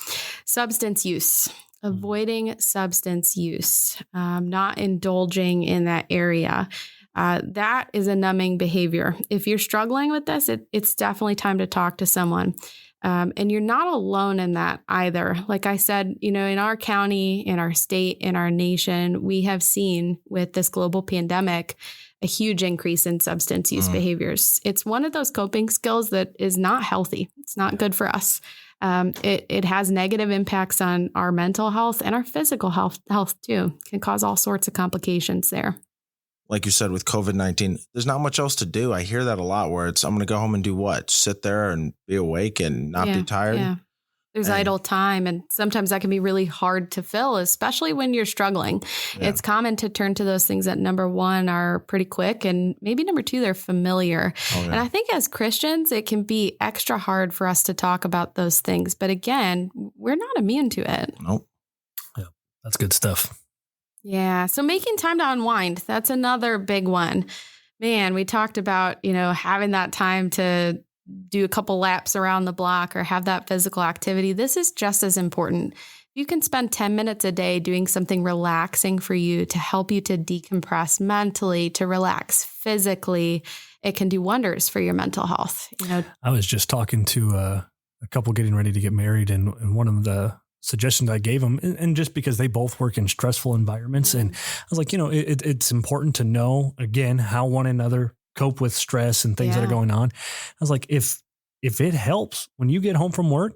substance use, avoiding substance use, not indulging in that area. That is a numbing behavior. If you're struggling with this, it's definitely time to talk to someone. And you're not alone in that either. Like I said, in our county, in our state, in our nation, we have seen with this global pandemic a huge increase in substance use behaviors. It's one of those coping skills that is not healthy. It's not good for us. It has negative impacts on our mental health and our physical health too. It can cause all sorts of complications there. Like you said, with COVID-19, there's not much else to do. I hear that a lot where I'm going to go home and do what? Sit there and be awake and not be tired. Yeah. There's idle time, and sometimes that can be really hard to fill, especially when you're struggling. Yeah. It's common to turn to those things that, number one, are pretty quick, and maybe number two, they're familiar. And I think as Christians, it can be extra hard for us to talk about those things. But again, we're not immune to it. Nope. Yeah, that's good stuff. Yeah. So making time to unwind, that's another big one. Man, we talked about, having that time to do a couple laps around the block or have that physical activity. This is just as important. You can spend 10 minutes a day doing something relaxing for you to help you to decompress mentally, to relax physically. It can do wonders for your mental health. I was just talking to a couple getting ready to get married, and one of the suggestions I gave them, and just because they both work in stressful environments, and I was like, it's important to know, again, how one another cope with stress and things that are going on. I was like, if it helps when you get home from work,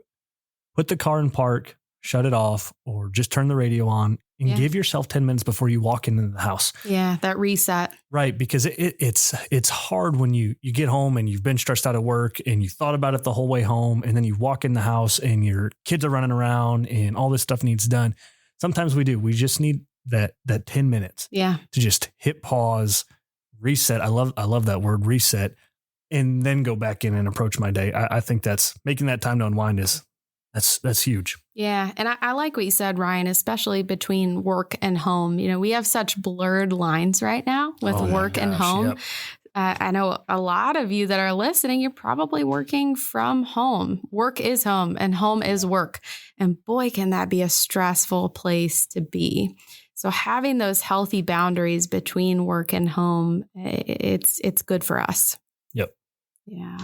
put the car in park, shut it off, or just turn the radio on and give yourself 10 minutes before you walk into the house. Yeah, that reset. Right. Because it's hard when you get home and you've been stressed out at work and you thought about it the whole way home, and then you walk in the house and your kids are running around and all this stuff needs done. Sometimes we just need that 10 minutes to just hit pause, reset. I love that word, reset, and then go back in and approach my day. I think that's making that time to unwind that's huge. Yeah. And I like what you said, Ryan, especially between work and home. We have such blurred lines right now with work and home. Yep. I know a lot of you that are listening, you're probably working from home. Work is home and home is work. And boy, can that be a stressful place to be. So having those healthy boundaries between work and home, it's good for us. Yep. Yeah.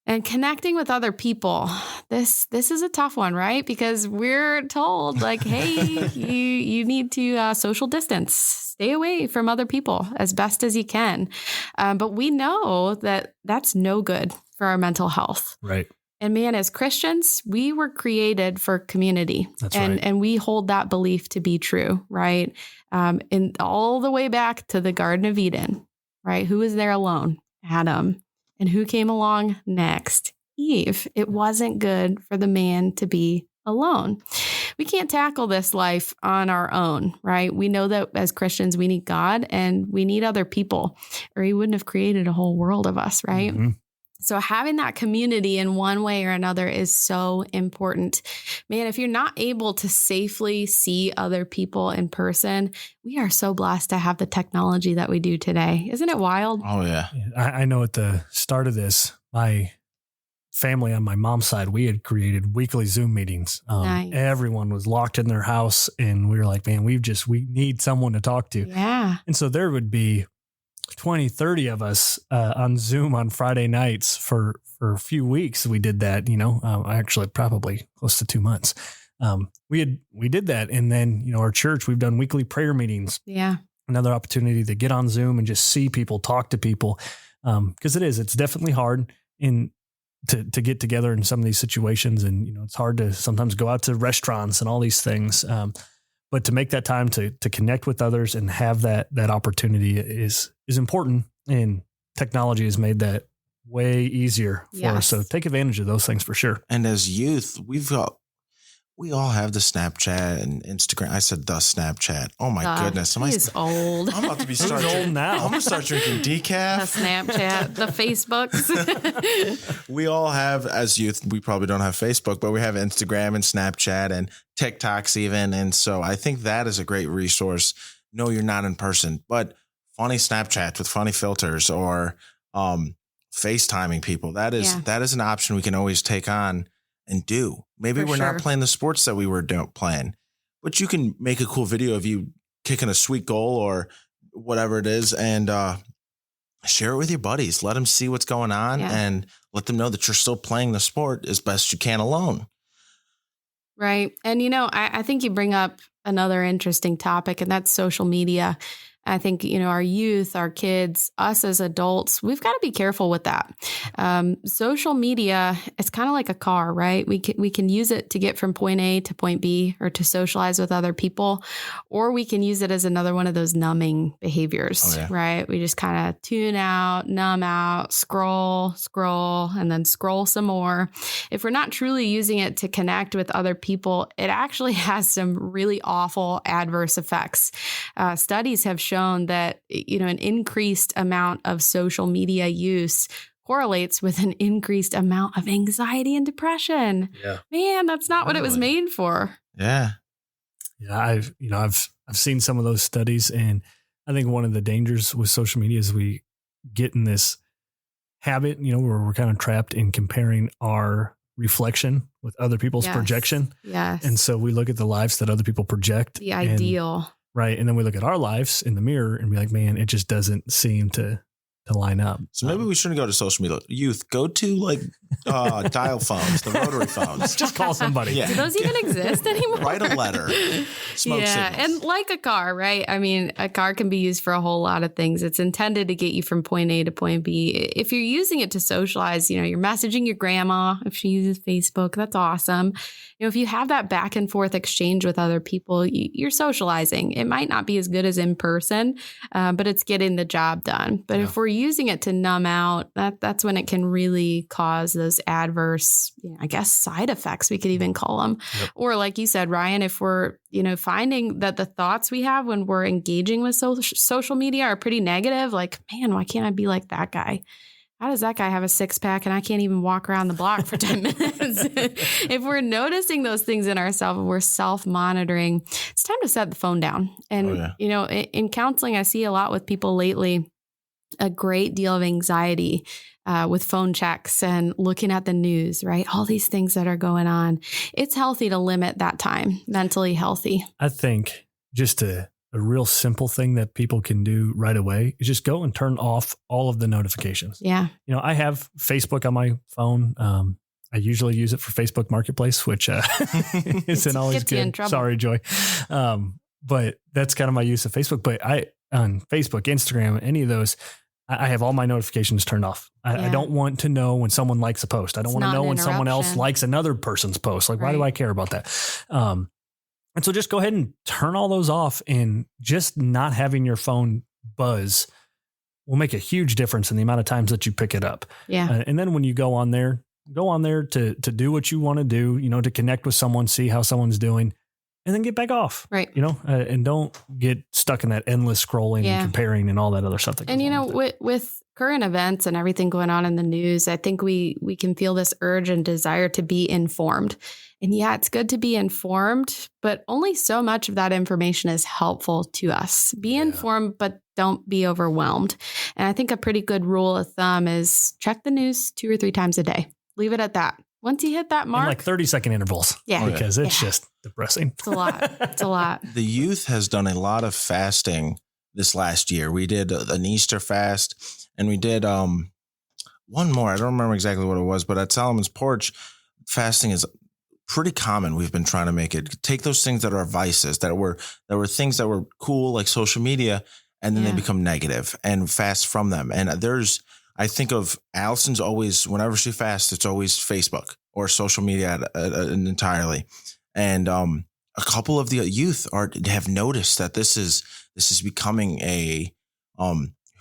And connecting with other people, this is a tough one, right? Because we're told like, hey, you need to social distance, stay away from other people as best as you can. But we know that that's no good for our mental health. Right. And man, as Christians, we were created for community. That's right. And we hold that belief to be true, right? And all the way back to the Garden of Eden, right? Who was there alone? Adam. And who came along next? Eve. It wasn't good for the man to be alone. We can't tackle this life on our own, right? We know that as Christians, we need God and we need other people, or he wouldn't have created a whole world of us, right? Mm-hmm. So having that community in one way or another is so important. Man, if you're not able to safely see other people in person, we are so blessed to have the technology that we do today. Isn't it wild? Oh, yeah. I know at the start of this, my family on my mom's side, we had created weekly Zoom meetings. Nice. Everyone was locked in their house and we were like, man, we need someone to talk to. Yeah. And so there would be 20, 30 of us on Zoom on Friday nights for a few weeks. We did that, actually probably close to 2 months. We did that. And then, our church, we've done weekly prayer meetings. Yeah. Another opportunity to get on Zoom and just see people, talk to people. Cause it's definitely hard to get together in some of these situations. And, it's hard to sometimes go out to restaurants and all these things. But to make that time to connect with others and have that opportunity is important. And technology has made that way easier for us. So take advantage of those things for sure. And as youth, we all have the Snapchat and Instagram. I said the Snapchat. Oh my goodness. He's old. I'm about to be old now. I'm going to start drinking decaf. The Snapchat, the Facebooks. We all have, as youth, we probably don't have Facebook, but we have Instagram and Snapchat and TikToks even. And so I think that is a great resource. No, you're not in person, but funny Snapchats with funny filters or FaceTiming people. That is an option we can always take on and do. Maybe we're not playing the sports that we were playing, but you can make a cool video of you kicking a sweet goal or whatever it is and share it with your buddies. Let them see what's going on and let them know that you're still playing the sport as best you can alone. Right. And, I think you bring up another interesting topic, and that's social media. I think, our youth, our kids, us as adults, we've got to be careful with that. Social media, it's kind of like a car, right? We can use it to get from point A to point B or to socialize with other people, or we can use it as another one of those numbing behaviors, right? We just kind of tune out, numb out, scroll, and then scroll some more. If we're not truly using it to connect with other people, it actually has some really awful adverse effects. Studies have shown that, an increased amount of social media use correlates with an increased amount of anxiety and depression. Yeah. Man, that's not what it was made for. Yeah. Yeah. I've seen some of those studies, and I think one of the dangers with social media is we get in this habit, where we're kind of trapped in comparing our reflection with other people's projection. Yes. And so we look at the lives that other people project. The ideal. Right. And then we look at our lives in the mirror and be like, man, it just doesn't seem to line up. So maybe we shouldn't go to social media. Youth, go to dial phones, the rotary phones. Just call somebody. Yeah. Do those even exist anymore? Write a letter. Smoke signals. And like a car, right? I mean, a car can be used for a whole lot of things. It's intended to get you from point A to point B. If you're using it to socialize, you're messaging your grandma if she uses Facebook. That's awesome. If you have that back and forth exchange with other people, you're socializing. It might not be as good as in person, but it's getting the job done. But if we're using it to numb out, that's when it can really cause those adverse, side effects, we could even call them. Yep. Or like you said, Ryan, if we're, finding that the thoughts we have when we're engaging with social media are pretty negative, like, man, why can't I be like that guy? How does that guy have a 6-pack and I can't even walk around the block for 10 minutes? If we're noticing those things in ourselves and we're self-monitoring, it's time to set the phone down. And, in counseling, I see a lot with people lately, a great deal of anxiety with phone checks and looking at the news, right? All these things that are going on. It's healthy to limit that time, mentally healthy. I think just to a real simple thing that people can do right away is just go and turn off all of the notifications. Yeah. I have Facebook on my phone. I usually use it for Facebook Marketplace, which isn't always good. Sorry, Joy. But that's kind of my use of Facebook. But on Facebook, Instagram, any of those, I have all my notifications turned off. I don't want to know when someone likes a post. I don't want to know when someone else likes another person's post. Like, why do I care about that? And so just go ahead and turn all those off, and just not having your phone buzz will make a huge difference in the amount of times that you pick it up. Yeah. And then when you go on there to do what you want to do, to connect with someone, see how someone's doing, and then get back off. Right. And don't get stuck in that endless scrolling and comparing and all that other stuff. And, with current events and everything going on in the news, I think we can feel this urge and desire to be informed. And it's good to be informed, but only so much of that information is helpful to us. Be informed, but don't be overwhelmed. And I think a pretty good rule of thumb is check the news 2 or 3 times a day. Leave it at that. Once you hit that mark. In like 30-second intervals. Yeah. Because it's just depressing. It's a lot. It's a lot. The youth has done a lot of fasting this last year. We did an Easter fast, and we did one more. I don't remember exactly what it was, but at Solomon's Porch, fasting is pretty common. We've been trying to make it take those things that are vices, that were things that were cool, like social media, and then they become negative, and fast from them. And I think of Allison's always, whenever she fasts, it's always Facebook or social media entirely. And a couple of the youth have noticed that this is becoming a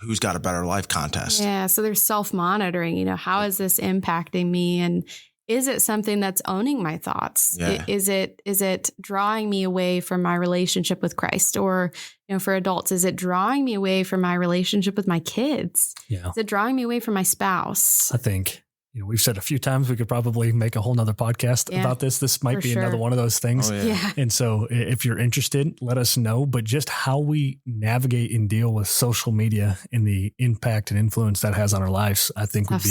who's got a better life contest. Yeah. So they're self-monitoring, how is this impacting me? And is it something that's owning my thoughts? Yeah. Is it drawing me away from my relationship with Christ? Or, for adults, is it drawing me away from my relationship with my kids? Yeah. Is it drawing me away from my spouse? I think, we've said a few times we could probably make a whole nother podcast about this. This might be another one of those things. Oh, yeah. And so if you're interested, let us know. But just how we navigate and deal with social media and the impact and influence that has on our lives, I think would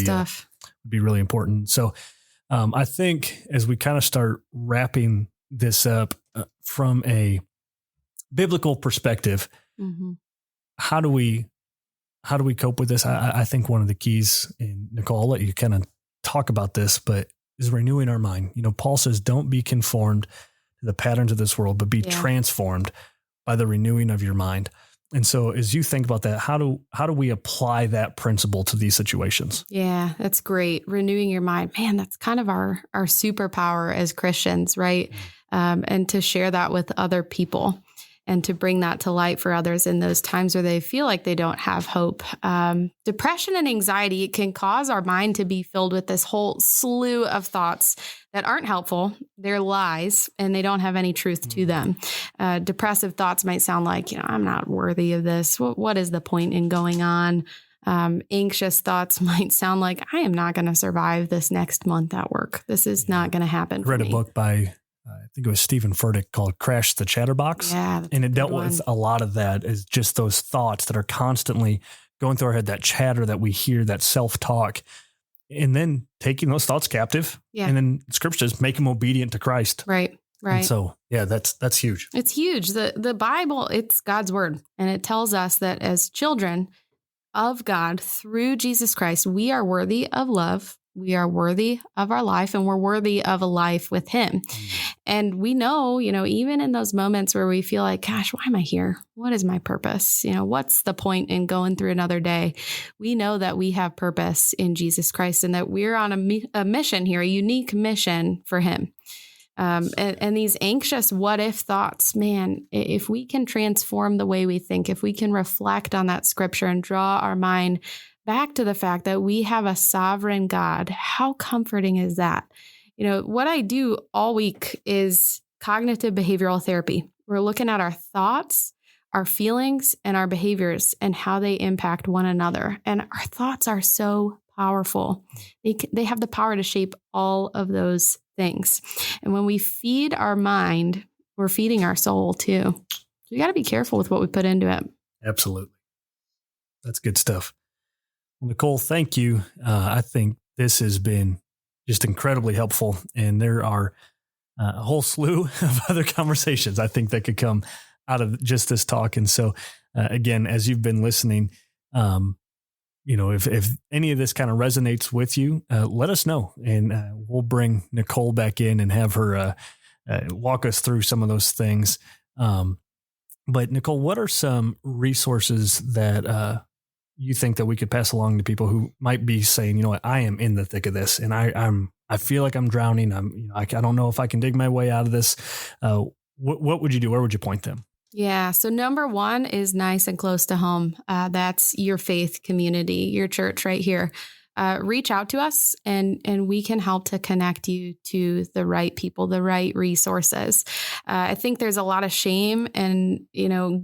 be really important. So I think as we kind of start wrapping this up from a biblical perspective, how do we cope with this? I think one of the keys, and Nicole, I'll let you kind of talk about this, but is renewing our mind. Paul says, don't be conformed to the patterns of this world, but be transformed by the renewing of your mind. And so as you think about that, how do we apply that principle to these situations? Yeah, that's great. Renewing your mind, man, that's kind of our superpower as Christians, right? And to share that with other people and to bring that to light for others in those times where they feel like they don't have hope. Depression and anxiety can cause our mind to be filled with this whole slew of thoughts that aren't helpful. They're lies, and they don't have any truth to them. Depressive thoughts might sound like, I'm not worthy of this. What is the point in going on? Anxious thoughts might sound like, I am not going to survive this next month at work. This is not going to happen. I read a book by I think it was Stephen Furtick called Crash the Chatterbox. Yeah, and it dealt with a lot of that, is just those thoughts that are constantly going through our head, that chatter that we hear, that self-talk, and then taking those thoughts captive. Yeah. And then scripture says, make them obedient to Christ. Right. And so, that's huge. It's huge. The Bible, it's God's word. And it tells us that as children of God through Jesus Christ, we are worthy of love. We are worthy of our life, and we're worthy of a life with him. And we know, even in those moments where we feel like, gosh, why am I here? What is my purpose? What's the point in going through another day? We know that we have purpose in Jesus Christ, and that we're on a mission here, a unique mission for him. And these anxious what if thoughts, man, if we can transform the way we think, if we can reflect on that scripture and draw our mind back to the fact that we have a sovereign God, how comforting is that? What I do all week is cognitive behavioral therapy. We're looking at our thoughts, our feelings, and our behaviors and how they impact one another. And our thoughts are so powerful. They have the power to shape all of those things. And when we feed our mind, we're feeding our soul too. So you got to be careful with what we put into it. Absolutely. That's good stuff. Well, Nicole, thank you. I think this has been just incredibly helpful. And there are a whole slew of other conversations I think that could come out of just this talk. And so, again, as you've been listening, if any of this kind of resonates with you, let us know, and we'll bring Nicole back in and have her walk us through some of those things. But Nicole, what are some resources that you think that we could pass along to people who might be saying, you know what, I am in the thick of this, and I feel like I'm drowning. I don't know if I can dig my way out of this. What would you do? Where would you point them? Yeah. So number one is nice and close to home. That's your faith community, your church right here. Reach out to us and we can help to connect you to the right people, the right resources. I think there's a lot of shame and,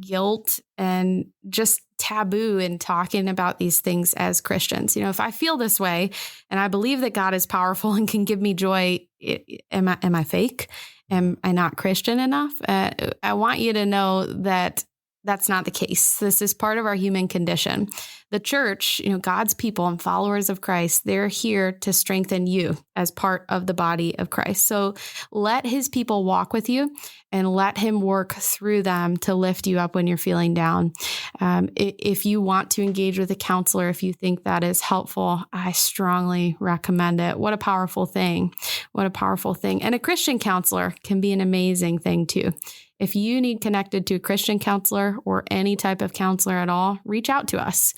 guilt and just taboo in talking about these things as Christians. If I feel this way and I believe that God is powerful and can give me joy, am I fake? Am I not Christian enough? I want you to know that that's not the case. This is part of our human condition. The church, God's people and followers of Christ, they're here to strengthen you as part of the body of Christ. So let his people walk with you and let him work through them to lift you up when you're feeling down. If you want to engage with a counselor, if you think that is helpful, I strongly recommend it. What a powerful thing. What a powerful thing. And a Christian counselor can be an amazing thing too. If you need connected to a Christian counselor or any type of counselor at all, reach out to us.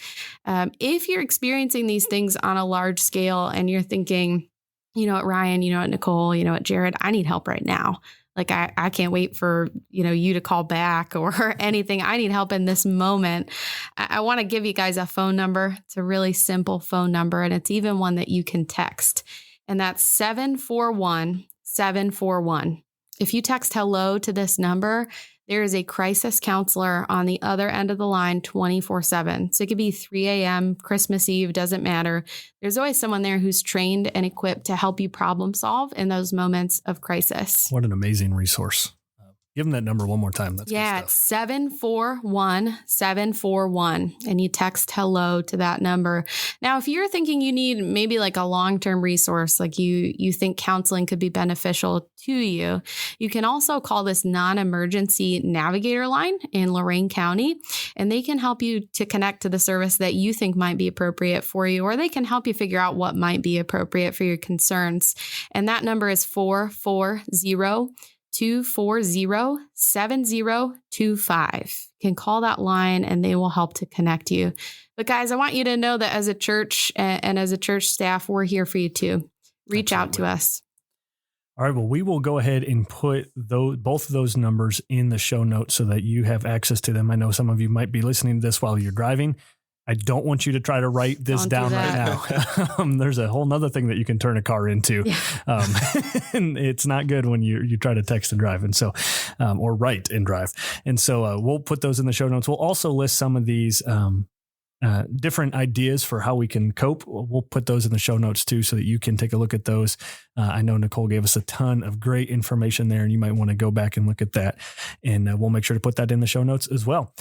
If you're experiencing these things on a large scale and you're thinking, you know what, Ryan, you know what, Nicole, you know what, Jared, I need help right now. Like I can't wait for, you to call back or anything. I need help in this moment. I want to give you guys a phone number. It's a really simple phone number, and it's even one that you can text. And that's 741-741. If you text hello to this number, there is a crisis counselor on the other end of the line 24/7. So it could be 3 a.m., Christmas Eve, doesn't matter. There's always someone there who's trained and equipped to help you problem solve in those moments of crisis. What an amazing resource. Give them that number one more time. That's it's 741-741, and you text hello to that number. Now, if you're thinking you need maybe like a long-term resource, like you think counseling could be beneficial to you, you can also call this non-emergency Navigator line in Lorain County, and they can help you to connect to the service that you think might be appropriate for you, or they can help you figure out what might be appropriate for your concerns. And that number is 440-240-7025. You can call that line and they will help to connect you. But guys, I want you to know that as a church and as a church staff, we're here for you too. Reach out to us. All right. Well, we will go ahead and put both of those numbers in the show notes so that you have access to them. I know some of you might be listening to this while you're driving. I don't want you to try to write this down right now. There's a whole nother thing that you can turn a car into. Yeah. And it's not good when you try to text and drive. And so, or write and drive. And so we'll put those in the show notes. We'll also list some of these different ideas for how we can cope. We'll put those in the show notes too, so that you can take a look at those. I know Nicole gave us a ton of great information there, and you might want to go back and look at that, and we'll make sure to put that in the show notes as well.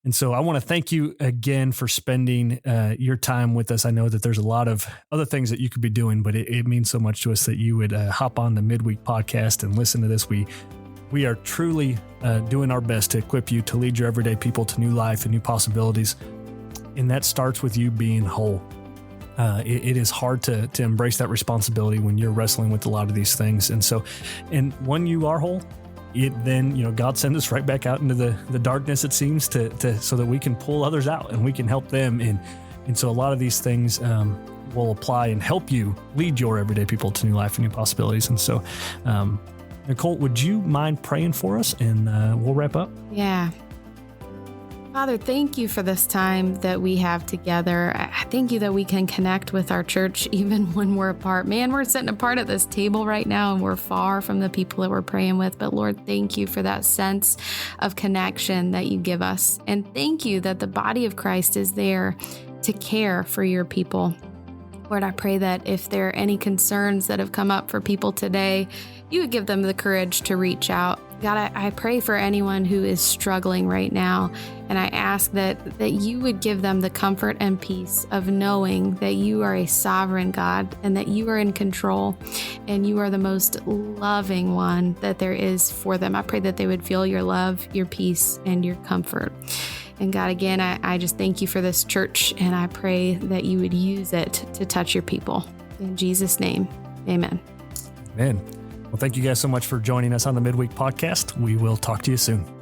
And so I want to thank you again for spending your time with us. I know that there's a lot of other things that you could be doing, but it means so much to us that you would hop on the midweek podcast and listen to this. We are truly doing our best to equip you to lead your everyday people to new life and new possibilities. And that starts with you being whole. It is hard to embrace that responsibility when you're wrestling with a lot of these things. And so, and when you are whole, then God sends us right back out into the darkness, it seems, to so that we can pull others out and we can help them. And so a lot of these things will apply and help you lead your everyday people to new life and new possibilities. And so, Nicole, would you mind praying for us, and we'll wrap up? Yeah. Father, thank you for this time that we have together. I thank you that we can connect with our church even when we're apart. Man, we're sitting apart at this table right now and we're far from the people that we're praying with. But Lord, thank you for that sense of connection that you give us. And thank you that the body of Christ is there to care for your people. Lord, I pray that if there are any concerns that have come up for people today, you would give them the courage to reach out. God, I pray for anyone who is struggling right now, and I ask that you would give them the comfort and peace of knowing that you are a sovereign God and that you are in control and you are the most loving one that there is for them. I pray that they would feel your love, your peace, and your comfort. And God, again, I just thank you for this church, and I pray that you would use it to touch your people. In Jesus' name, amen. Amen. Well, thank you guys so much for joining us on the Midweek Podcast. We will talk to you soon.